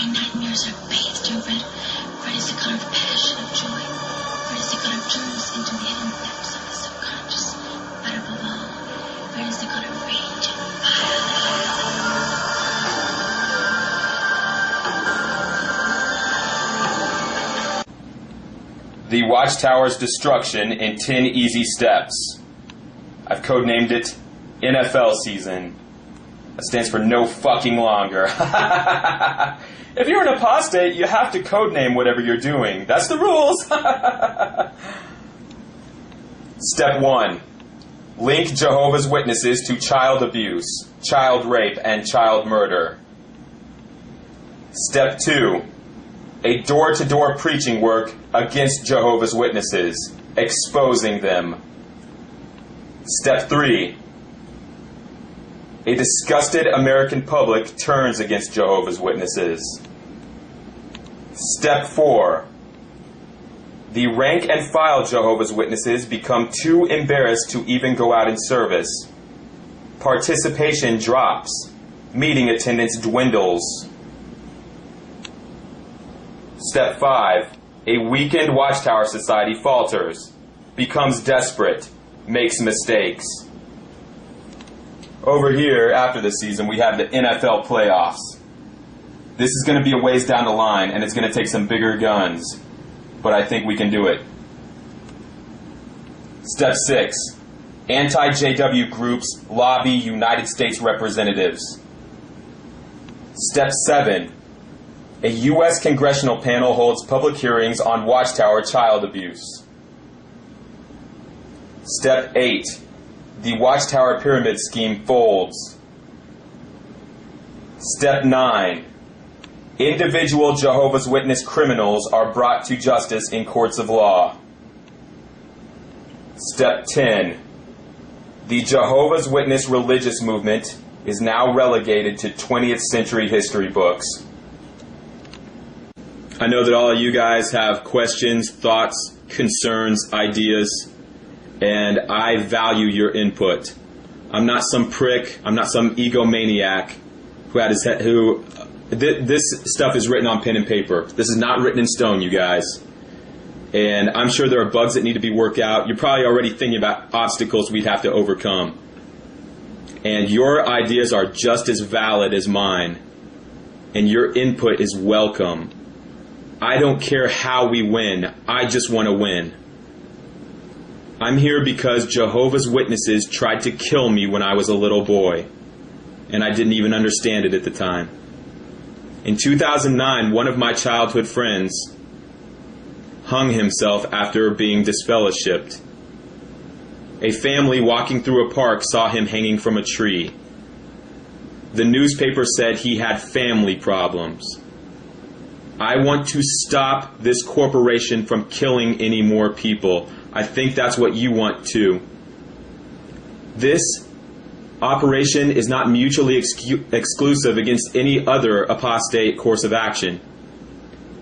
My nightmares are bathed in red. Red is the color of passion, of joy. Red is the color of journeys into the hidden depths of the subconscious. But above all, red is the color of rage and fire. The Watchtower's destruction in 10 easy steps. I've codenamed it NFL season. That stands for no fucking longer. If you're an apostate, you have to codename whatever you're doing. That's the rules. Step 1. Link Jehovah's Witnesses to child abuse, child rape, and child murder. Step 2. A door-to-door preaching work against Jehovah's Witnesses, exposing them. Step 3. A disgusted American public turns against Jehovah's Witnesses. Step 4. The rank and file Jehovah's Witnesses become too embarrassed to even go out in service. Participation drops. Meeting attendance dwindles. Step 5. A weakened Watchtower society falters, becomes desperate, makes mistakes. Over here, after this season, we have the NFL playoffs. This is going to be a ways down the line, and it's going to take some bigger guns. But I think we can do it. Step 6. Anti-JW groups lobby United States representatives. Step 7. A U.S. congressional panel holds public hearings on Watchtower child abuse. Step 8. The Watchtower pyramid scheme folds. Step 9. Individual Jehovah's Witness criminals are brought to justice in courts of law. Step 10. The Jehovah's Witness religious movement is now relegated to 20th century history books. I know that all of you guys have questions, thoughts, concerns, ideas, and I value your input. I'm not some prick. I'm not some egomaniac who had his head, this stuff is written on pen and paper. This is not written in stone, you guys. And I'm sure there are bugs that need to be worked out. You're probably already thinking about obstacles we'd have to overcome. And your ideas are just as valid as mine. And your input is welcome. I don't care how we win. I just want to win. I'm here because Jehovah's Witnesses tried to kill me when I was a little boy. And I didn't even understand it at the time. In 2009, one of my childhood friends hung himself after being disfellowshipped. A family walking through a park saw him hanging from a tree. The newspaper said he had family problems. I want to stop this corporation from killing any more people. I think that's what you want too. This operation is not mutually exclusive against any other apostate course of action.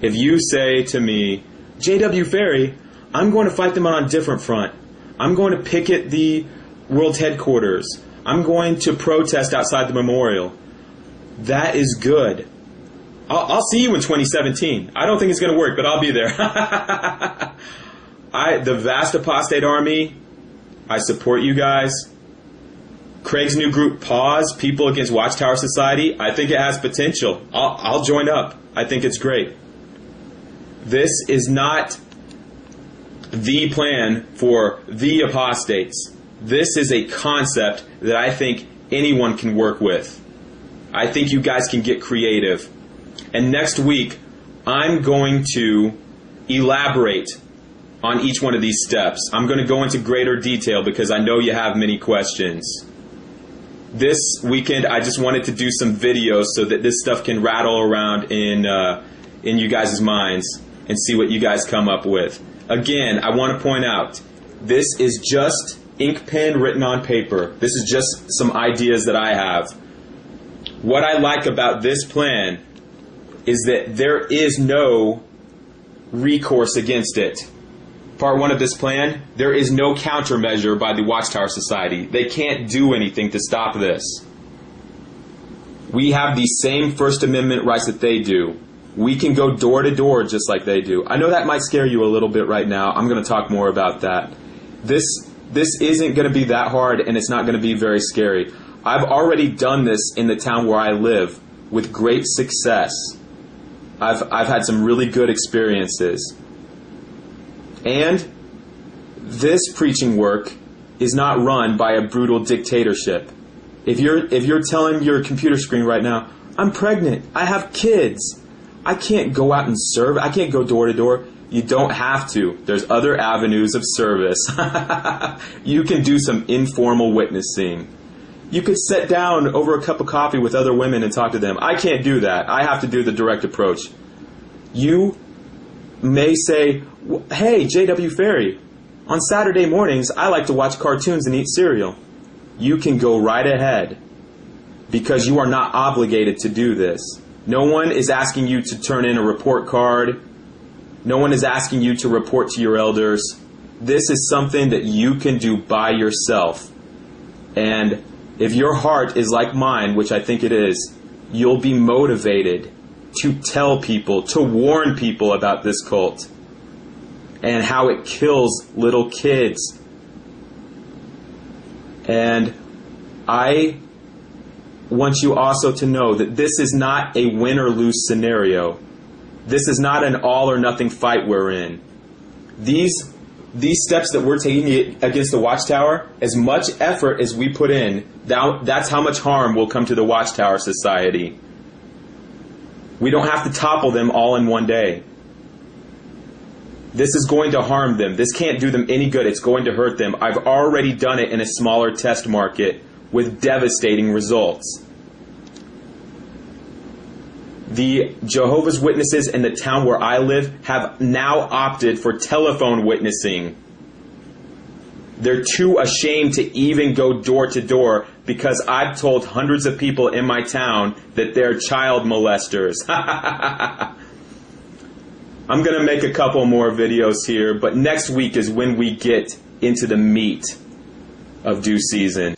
If you say to me, JW Fairy, I'm going to fight them on a different front. I'm going to picket the world's headquarters. I'm going to protest outside the memorial. That is good. I'll see you in 2017. I don't think it's going to work, but I'll be there. The vast apostate army, I support you guys. Craig's new group, Pause, People Against Watchtower Society, I think it has potential. I'll join up. I think it's great. This is not the plan for the apostates. This is a concept that I think anyone can work with. I think you guys can get creative. And next week, I'm going to elaborate on each one of these steps. I'm going to go into greater detail because I know you have many questions. This weekend, I just wanted to do some videos so that this stuff can rattle around in you guys' minds and see what you guys come up with. Again, I want to point out, this is just ink pen written on paper. This is just some ideas that I have. What I like about this plan is that there is no recourse against it. Part 1 of this plan, there is no countermeasure by the Watchtower Society. They can't do anything to stop this. We have the same First Amendment rights that they do. We can go door to door just like they do. I know that might scare you a little bit right now. I'm going to talk more about that. This isn't going to be that hard, and it's not going to be very scary. I've already done this in the town where I live with great success. I've had some really good experiences. And this preaching work is not run by a brutal dictatorship. If you're telling your computer screen right now, I'm pregnant, I have kids, I can't go out and serve, I can't go door to door. You don't have to. There's other avenues of service. You can do some informal witnessing. You could sit down over a cup of coffee with other women and talk to them. I can't do that. I have to do the direct approach. You may say, hey, JW Fairy, on Saturday mornings I like to watch cartoons and eat cereal. You can go right ahead because you are not obligated to do this. No one is asking you to turn in a report card. No one is asking you to report to your elders. This is something that you can do by yourself. And if your heart is like mine, which I think it is, you'll be motivated to tell people, to warn people about this cult and how it kills little kids. And I want you also to know that this is not a win or lose scenario. This is not an all or nothing fight we're in. These steps that we're taking against the Watchtower, as much effort as we put in, that's how much harm will come to the Watchtower Society. We don't have to topple them all in one day. This is going to harm them. This can't do them any good. It's going to hurt them. I've already done it in a smaller test market with devastating results. The Jehovah's Witnesses in the town where I live have now opted for telephone witnessing. They're too ashamed to even go door to door because I've told hundreds of people in my town that they're child molesters. I'm going to make a couple more videos here, but next week is when we get into the meat of due season.